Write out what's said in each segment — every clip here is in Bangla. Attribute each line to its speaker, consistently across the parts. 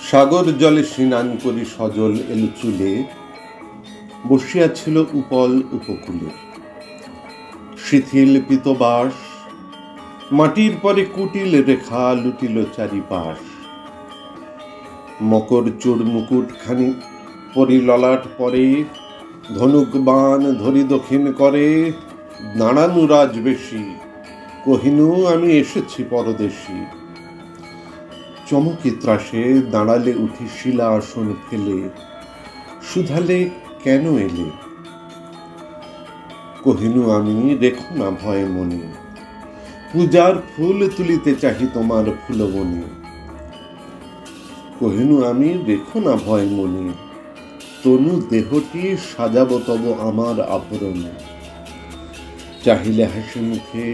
Speaker 1: সাগর জলে স্নান করি সজল এলো চুলে, বসিয়াছিল উপল উপকূলে। শিথিল পিতবাস মাটির পরে কুটিল রেখা লুটিল চারিপাশ। মকর চূড় মুকুট খানি পরি ললাট পরে, ধনুক বান ধরি দক্ষিণ করে। দাঁড়ানু রাজবেশী, কহিনু আমি এসেছি পরদেশী। চমকি ত্রাসে দাঁড়ালে উঠি শিলা আসন ফেলে, শুধালে কেন এলে? কহিনু আমি রেখো না ভয় মনে, পূজার ফুল তুলিতে চাহি তোমার ফুলবনে। কহিনু আমি রেখো না ভয় মনে, তনু দেহটি সাজাবো তব আমার আভরণে। চাহিলে হাসি মুখে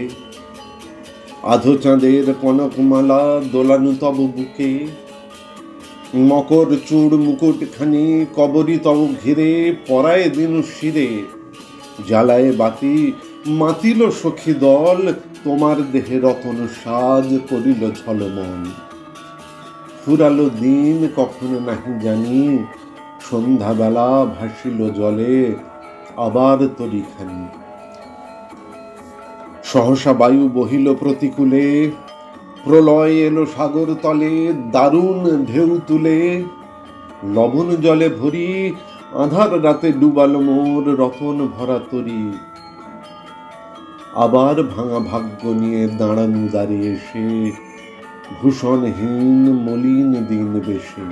Speaker 1: আধো চাঁদের কনকমালা দোলানু তব বুকে। মকর চূড় মুকুট খানি কবরী তব ঘিরে, পরায় দিনু শিরে জ্বালায় বাতি মাতিল সখী দল। তোমার দেহে রতন সাজ করিল ঝলমল। ফুরালো দিন কখন নাহি জানি, সন্ধ্যাবেলা ভাসিল জলে আবার তরিখানি। সহসা বায়ু বহিল প্রতিকূলে, প্রলয় এলো সাগর তলে দারুণ ঢেউ তুলে। লবণ জলে ভরি আঁধার রাতে ডুবালো মোর রতন ভরা তরি। আবার ভাঙা ভাগ্য নিয়ে দাঁড়ানু দ্বারে এসে, ভূষণহীন মলিন দিন বেশে।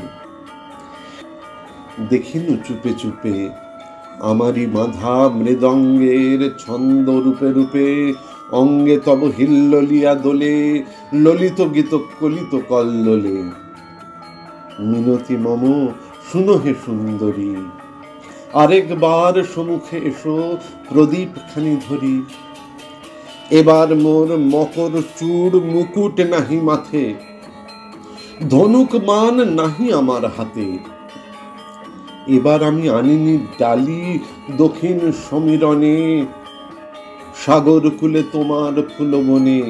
Speaker 1: দেখিনু চুপে চুপে আমারি বাঁধা মৃদঙ্গের ছন্দ রূপে রূপে। অঙ্গে তব হিল্লোলিয়া দোলে, ললিত গীত কলিত কল্লোলে। মিনতি মম শুনো হে সুন্দরী, আরেকবার সম্মুখে এসো প্রদীপ খানি ধরি। এবার মোর মকর চূড় মুকুট নাহি মাথে, ধনুক মান নাহি আমার হাতে। এবার আমি আনিনি ডালি দক্ষিণ সমীরণে, সাগর কূলে তোমার ফুলবনে।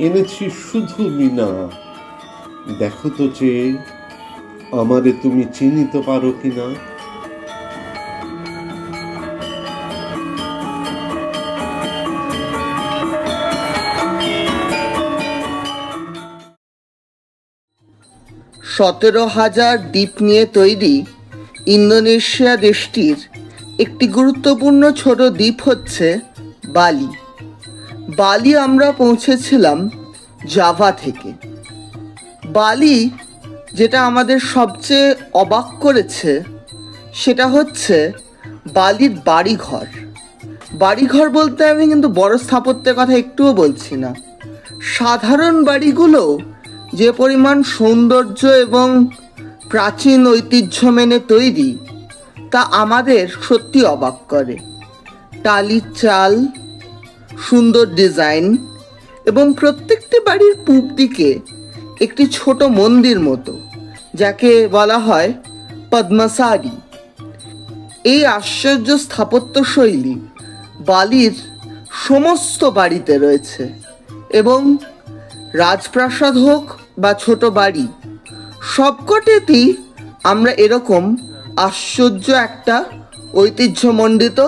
Speaker 1: এনেছি শুধু বীণা, দেখো তো চেয়ে আমারে তুমি চিনিতে পারো কিনা।
Speaker 2: সতেরো হাজার দ্বীপ নিয়ে তৈরি ইন্দোনেশিয়া দেশটির একটি গুরুত্বপূর্ণ ছোট দ্বীপ হচ্ছে বালি। বালি আমরা পৌঁছেছিলাম জাভা থেকে। বালি যেটা আমাদের সবচেয়ে অবাক করেছে সেটা হচ্ছে বালির বাড়িঘর। বাড়িঘর বলতে আমি কিন্তু বড় স্থাপত্যের কথা একটুও বলছি না। সাধারণ বাড়িগুলো যে পরিমাণ সৌন্দর্য এবং প্রাচীন ঐতিহ্য মেনে তৈরি তা আমাদের সত্যি অবাক করে। টালির চাল, সুন্দর ডিজাইন এবং প্রত্যেকটি বাড়ির পূব দিকে একটি ছোট মন্দির মতো, যাকে বলা হয় পদ্মসারি। এই আশ্চর্য স্থাপত্যশৈলী বালির সমস্ত বাড়িতে রয়েছে এবং রাজপ্রাসাদ হোক বা ছোট বাড়ি, সবকটিতেই আমরা এরকম আশ্চর্য একটা ঐতিহ্যমণ্ডিত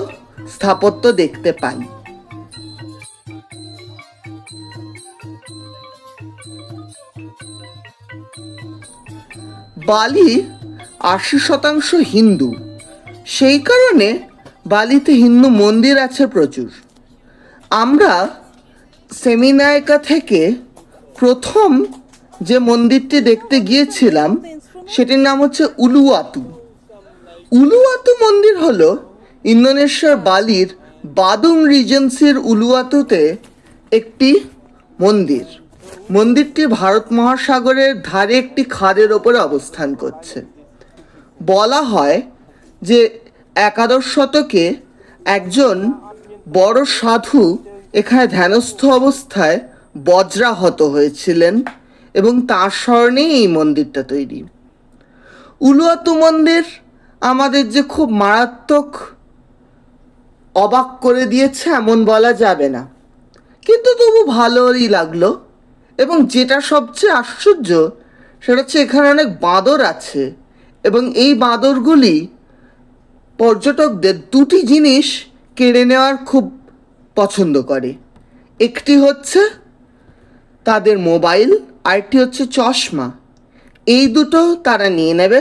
Speaker 2: স্থাপত্য দেখতে পাই। বালি ৮০% হিন্দু, সেই কারণে বালিতে হিন্দু মন্দির আছে প্রচুর। আমরা সেমিনায়কা থেকে প্রথম যে মন্দিরটি দেখতে গিয়েছিলাম সেটির নাম হচ্ছে উলুওয়াতু। উলুওয়াতু মন্দির হলো ইন্দোনেশিয়ার বালির বাদুং রিজেন্সির উলুওয়াতুতে একটি মন্দির। মন্দিরটি ভারত মহাসাগরের ধারে একটি খাদের ওপরে অবস্থান করছে। বলা হয় যে একাদশ শতকে একজন বড় সাধু এখানে ধ্যানস্থ অবস্থায় বজ্রাহত হয়েছিলেন এবং তার স্মরণেই এই মন্দিরটা তৈরি। উলুওয়াতু মন্দির আমাদের যে খুব মারাত্মক অবাক করে দিয়েছে এমন বলা যাবে না, কিন্তু তবু ভালোই লাগলো। এবং যেটা সবচেয়ে আশ্চর্য সেটা হচ্ছে এখানে অনেক বাঁদর আছে, এবং এই বাঁদরগুলি পর্যটকদের দুটি জিনিস কেড়ে নেওয়ার খুব পছন্দ করে। একটি হচ্ছে তাদের মোবাইল, আরেকটি হচ্ছে চশমা। এই দুটো তারা নিয়ে নেবে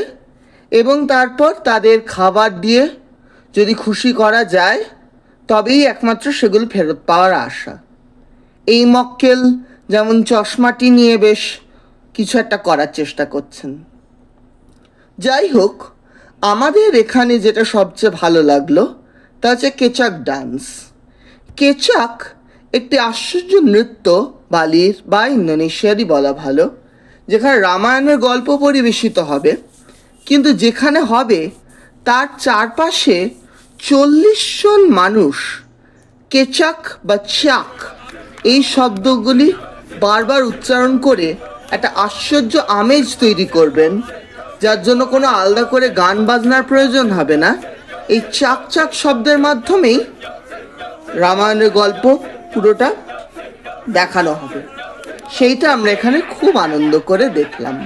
Speaker 2: এবং তারপর তাদের খাবার দিয়ে যদি খুশি করা যায় তবেই একমাত্র সেগুলো ফেরত পাওয়ার আশা। এই মক্কেল যেমন চশমাটি নিয়ে বেশ কিছু একটা করার চেষ্টা করছেন। যাই হোক, আমাদের এখানে যেটা সবচেয়ে ভালো লাগলো তা হচ্ছে কেচাক ডান্স। কেচাক একটি আশ্চর্য নৃত্য, বালির বা ইন্দোনেশিয়ারই বলা ভালো, যেখানে রামায়ণের গল্প পরিবেশিত হবে, কিন্তু যেখানে হবে তার চারপাশে 40 জন মানুষ কেচাক বা চাক এই শব্দগুলি বারবার উচ্চারণ করে একটা আশ্চর্য আমেজ তৈরি করবেন, যার জন্য কোনো আলাদা করে গান বাজনার প্রয়োজন হবে না। এই চাক চাক শব্দের মাধ্যমেই রামায়ণের গল্প পুরোটা দেখানো হবে। সেইটা আমরা এখানে খুব আনন্দ করে দেখলাম।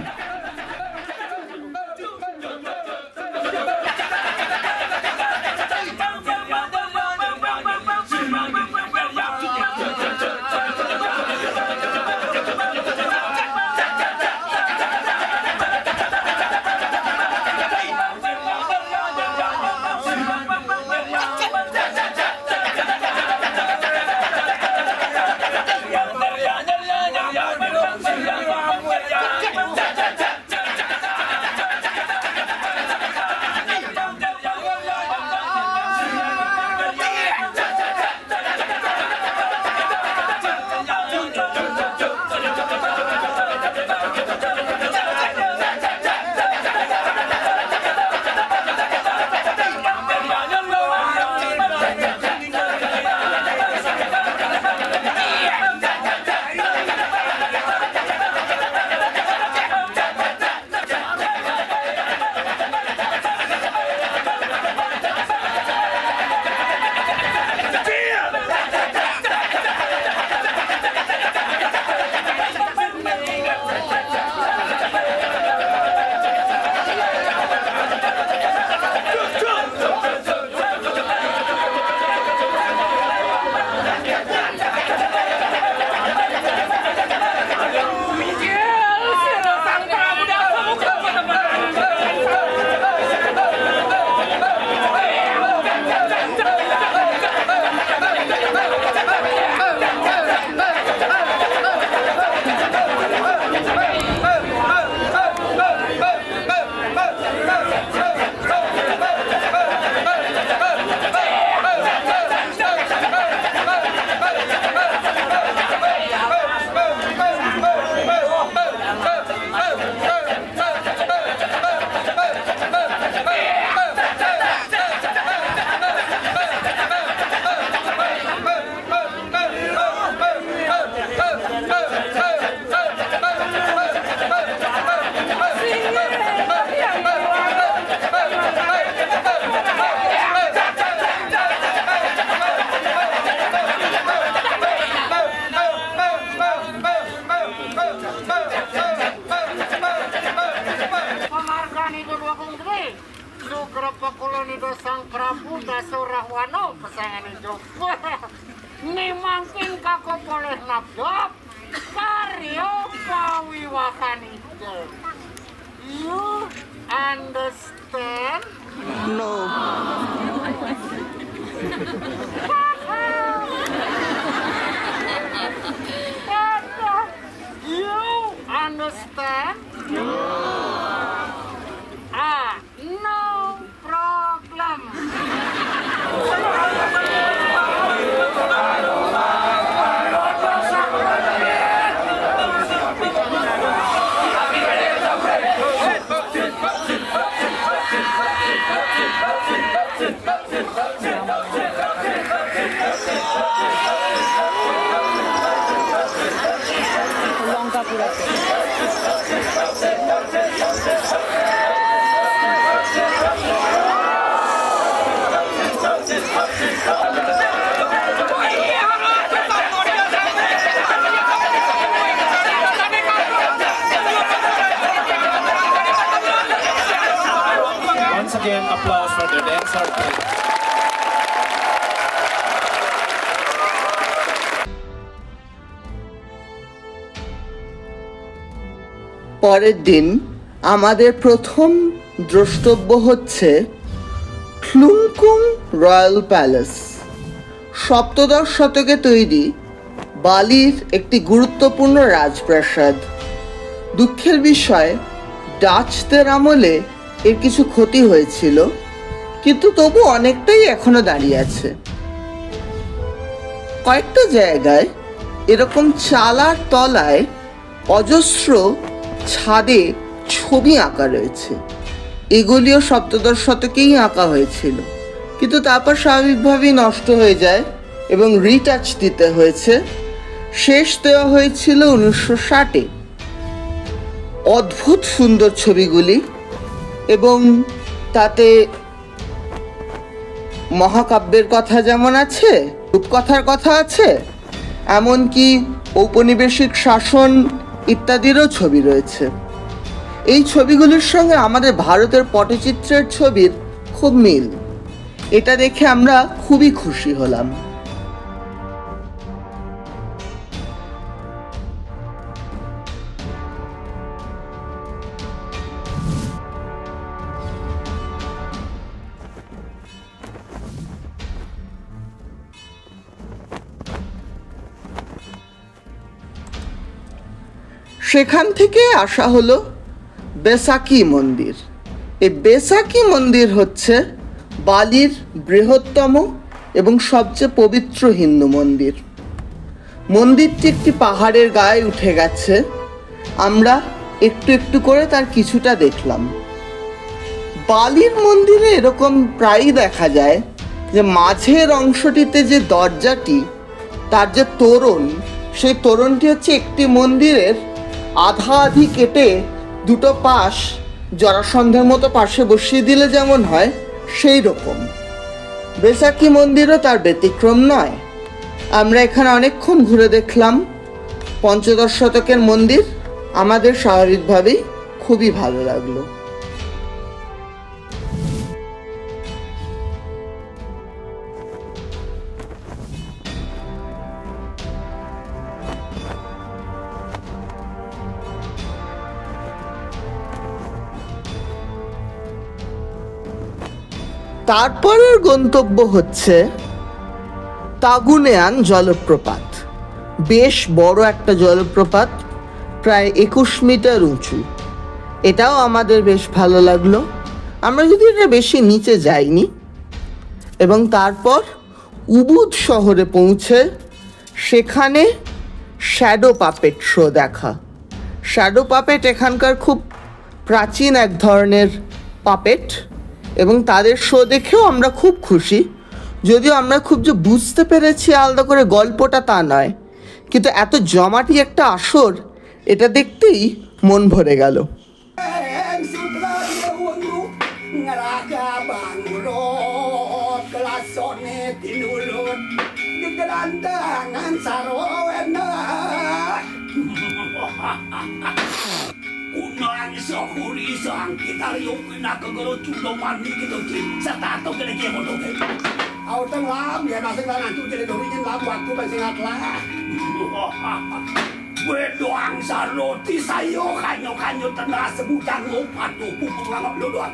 Speaker 3: Nimangkin kako boleh nabdop karyo pawiwakan itu. You understand?
Speaker 2: No.
Speaker 3: You understand? No problem.
Speaker 4: again applause for the dancer team.
Speaker 2: পরের দিন আমাদের প্রথম দ্রষ্টব্য হচ্ছে ক্লুংকুং রয়্যাল প্যালেস। সপ্তদশ শতকে তৈরি বালির একটি গুরুত্বপূর্ণ রাজপ্রাসাদ। দুঃখের বিষয়, ডাচদের আমলে এর কিছু ক্ষতি হয়েছিল, কিন্তু তবু অনেকটাই এখনো দাঁড়িয়ে আছে। কয়েকটা জায়গায় এরকম চালার তলায় অজস্র ছাদে ছবি আঁকা রয়েছে। এগুলিও সপ্তদশ শতকেই আঁকা হয়েছিল, কিন্তু তারপর স্বাভাবিকভাবেই নষ্ট হয়ে যায় এবং রিটাচ দিতে হয়েছে। শেষ দেওয়া হয়েছিল 1960-এ। অদ্ভুত সুন্দর ছবিগুলি, এবং তাতে মহাকাব্যের কথা যেমন আছে, রূপকথার কথা আছে, এমনকি ঔপনিবেশিক শাসন ইত্যাদিরও ছবি রয়েছে। এই ছবিগুলির সঙ্গে আমাদের ভারতের পটচিত্রের ছবির খুব মিল। এটা দেখে আমরা খুবই খুশি হলাম। সেখান থেকে আসা হলো বেসাকি মন্দির। এই বেসাকি মন্দির হচ্ছে বালির বৃহত্তম এবং সবচেয়ে পবিত্র হিন্দু মন্দির। মন্দিরটি একটি পাহাড়ের গায়ে উঠে গেছে। আমরা একটু একটু করে তার কিছুটা দেখলাম। বালির মন্দিরে এরকম প্রায়ই দেখা যায় যে মাঝের অংশটিতে যে দরজাটি, তার যে তোরণ, সেই তোরণটি হচ্ছে একটি মন্দিরের আধা আধি কেটে দুটো পাশ জরাসন্ধের মতো পাশে বসিয়ে দিলে যেমন হয়, সেই রকম। বেসাকি মন্দিরও তার ব্যতিক্রম নয়। আমরা এখানে অনেকক্ষণ ঘুরে দেখলাম। পঞ্চদশ শতকের মন্দির আমাদের স্বাভাবিকভাবেই খুবই ভালো লাগলো। তারপরের গন্তব্য হচ্ছে তাগুনেয়ান জলপ্রপাত। বেশ বড় একটা জলপ্রপাত, প্রায় 21 মিটার উঁচু। এটাও আমাদের বেশ ভালো লাগলো। আমরা যদি এটা বেশি নিচে যাইনি। এবং তারপর উবুদ শহরে পৌঁছে সেখানে শ্যাডো পাপেট শো দেখা। শ্যাডো পাপেট এখানকার খুব প্রাচীন এক ধরনের পাপেট, এবং তাদের শো দেখেও আমরা খুব খুশি। যদিও আমরা খুব যে বুঝতে পেরেছি আলাদা করে গল্পটা, তা নয়, কিন্তু এত জমাটি একটা আসর, এটা দেখতেই মন ভরে গেল।
Speaker 5: Unang sokuri sang kita yokin nak kalau culo mani gitu sih, setato kena kemo tu. Awak tengah ya nasi tangan tu jadi dori yang lam waktu bersingat lah. Berdoang saroti sayo kanyo tenah sebutan lopat tu pupuk langap luduan.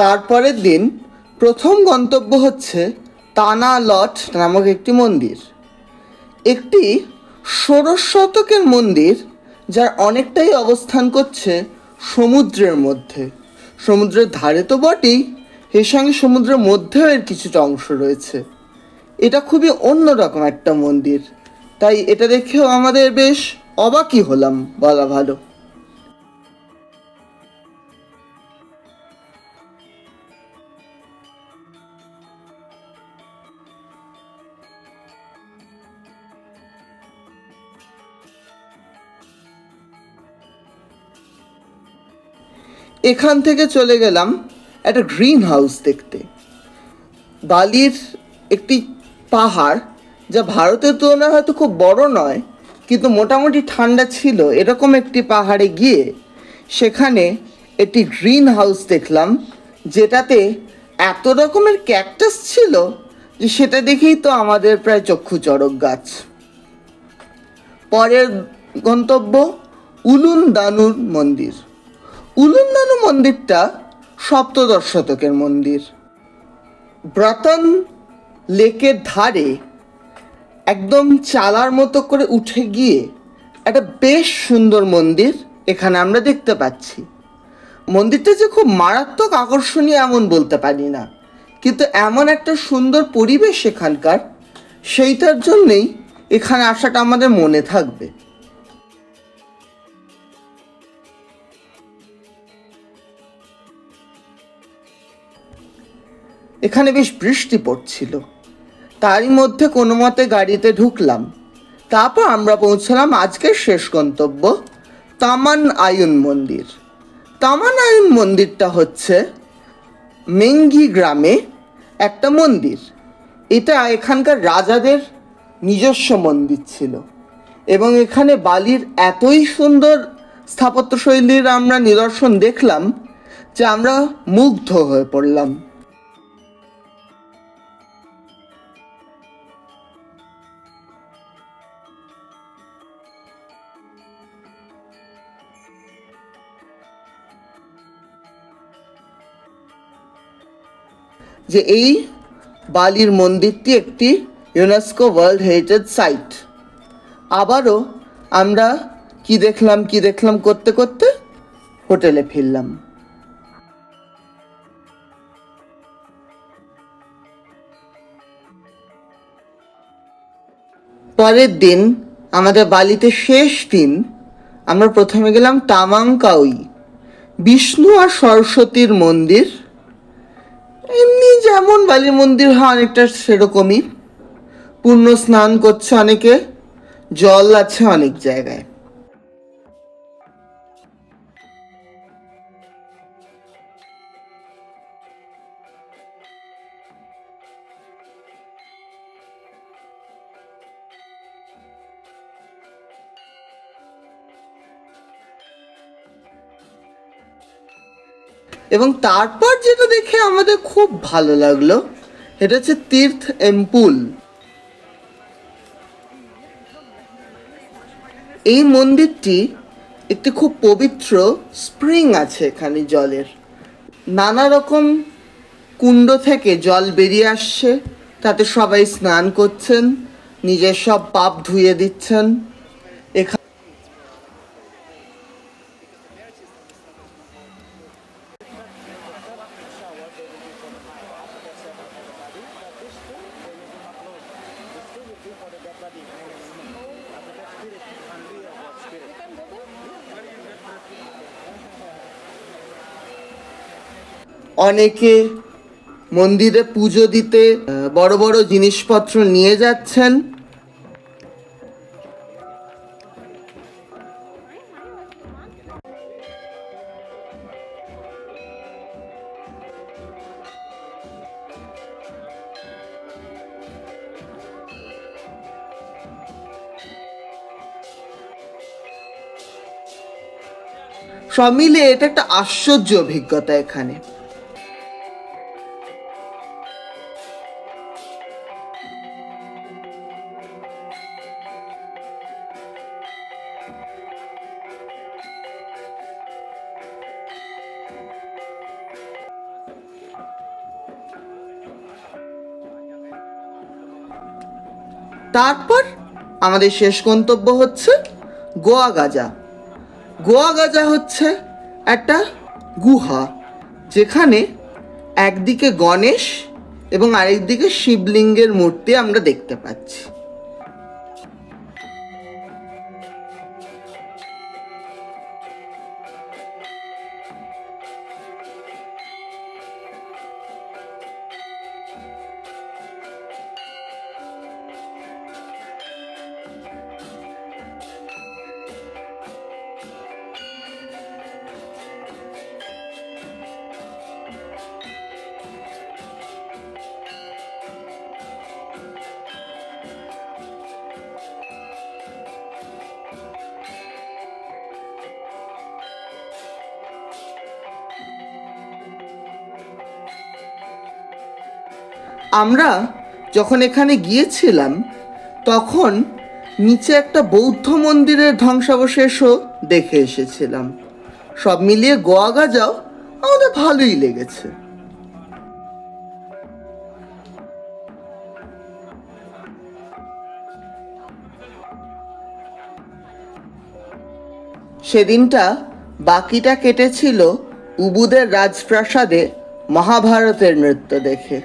Speaker 2: তারপরের দিন প্রথম গন্তব্য হচ্ছে তানা লট নামক একটি মন্দির। একটি 16 শতকের মন্দির, যার অনেকটাই অবস্থান করছে সমুদ্রের মধ্যে। সমুদ্রের ধারে তো বটেই, এর সঙ্গে সমুদ্রের মধ্যেও এর কিছুটা অংশ রয়েছে। এটা খুবই অন্যরকম একটা মন্দির, তাই এটা দেখেও আমাদের বেশ অবাকই হলাম বলা ভালো। এখান থেকে চলে গেলাম একটা গ্রিন হাউস দেখতে। বালির একটি পাহাড়, যা ভারতের তুলনায় হয়তো খুব বড় নয়, কিন্তু মোটামুটি ঠান্ডা ছিল, এরকম একটি পাহাড়ে গিয়ে সেখানে একটি গ্রিন হাউস দেখলাম, যেটাতে এত রকমের ক্যাকটাস ছিল যে সেটা দেখেই তো আমাদের প্রায় চক্ষু চড়ক গাছ। পরের গন্তব্য উলুন দানুর মন্দির। উলুন দানু মন্দিরটা সপ্তদশ শতকের মন্দির। ব্রাতন লেকের ধারে একদম চালার মতো করে উঠে গিয়ে একটা বেশ সুন্দর মন্দির এখানে আমরা দেখতে পাচ্ছি। মন্দিরটা যে খুব মারাত্মক আকর্ষণীয় এমন বলতে পারি না, কিন্তু এমন একটা সুন্দর পরিবেশ এখানকার, সেইটার জন্যেই এখানে আসাটা আমাদের মনে থাকবে। এখানে বেশ বৃষ্টি পড়ছিল, তারই মধ্যে কোনো মতে গাড়িতে ঢুকলাম। তারপর আমরা পৌঁছলাম আজকের শেষ গন্তব্য তামান আয়ুন মন্দির। তামান আয়ুন মন্দিরটা হচ্ছে মেঙ্গি গ্রামে একটা মন্দির। এটা এখানকার রাজাদের নিজস্ব মন্দির ছিল, এবং এখানে বালির এতই সুন্দর স্থাপত্যশৈলীর আমরা নিদর্শন দেখলাম যে আমরা মুগ্ধ হয়ে পড়লাম। যে এই বালির মন্দিরটি একটি ইউনেস্কো ওয়ার্ল্ড হেরিটেজ সাইট। আবারও আমরা কি দেখলাম করতে করতে হোটেলে ফিরলাম। পরের দিন আমাদের বালিতে শেষ দিন, আমরা প্রথমে গেলাম তামাংকাউই, বিষ্ণু আর সরস্বতীর মন্দির। এমনি যেমন বালির মন্দির হয় অনেকটা সেরকমই, পূর্ণ স্নান করছে অনেকে, জল আছে অনেক জায়গায়। এবং তারপর যেটা দেখে আমাদের খুব ভালো লাগলো, এটা হচ্ছে তীর্থ এম্পুল। এই মন্দিরটি একটি খুব পবিত্র স্প্রিং আছে এখানে জলের, নানা রকম কুণ্ড থেকে জল বেরিয়ে আসছে, তাতে সবাই স্নান করছেন, নিজের সব পাপ ধুয়ে দিচ্ছেন। অনেকে মন্দিরে পুজো দিতে বড় বড় জিনিসপত্র নিয়ে যাচ্ছেন। সব মিলে এটা একটা আশ্চর্য অভিজ্ঞতা এখানে। তারপর আমাদের শেষ গন্তব্য হচ্ছে গোয়া গাজা। গোয়া গাজা হচ্ছে একটা গুহা, যেখানে একদিকে গণেশ এবং আরেকদিকে শিবলিঙ্গের মূর্তি আমরা দেখতে পাচ্ছি। আমরা যখন এখানে গিয়েছিলাম তখন নিচে একটা বৌদ্ধ মন্দিরের ধ্বংসাবশেষও দেখে এসেছিলাম। সব মিলিয়ে গোয়া গাজাও আমাদের ভালোই লেগেছে। সেদিনটা বাকিটা কেটেছিল উবুদের রাজপ্রাসাদে মহাভারতের নৃত্য দেখে।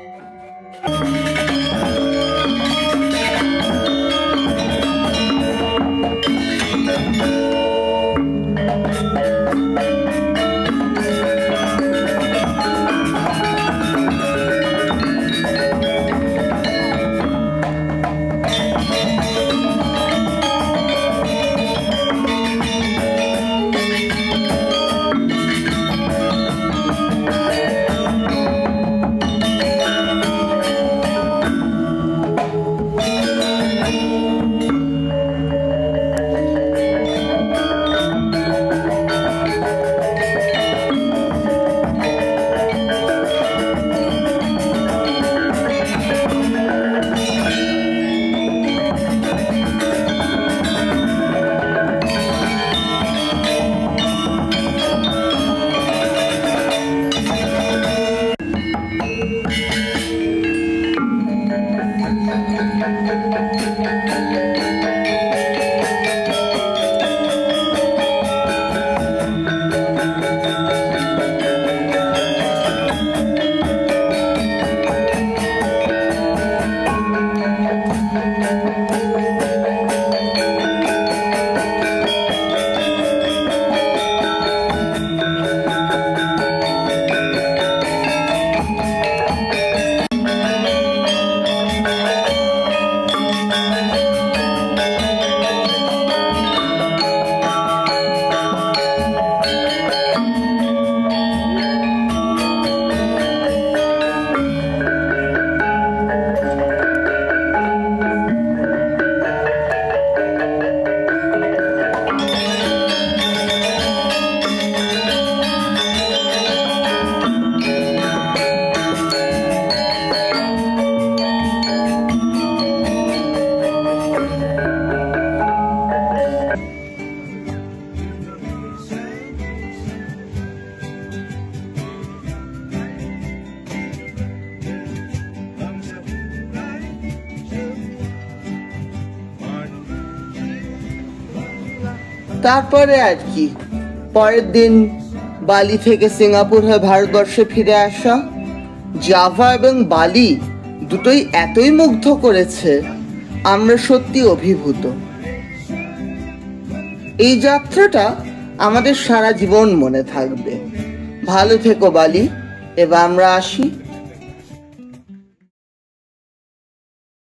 Speaker 2: তারপরে আর কি, পরের দিন বালি থেকে সিঙ্গাপুর হয়ে ভারতবর্ষে ফিরে আসা। জাভা এবং বালি দুটোই এতই মুগ্ধ করেছে, আমরা সত্যি অভিভূত। এই যাত্রাটা আমাদের সারা জীবন মনে থাকবে। ভালো থেকো বালি, এবার আমরা আসি।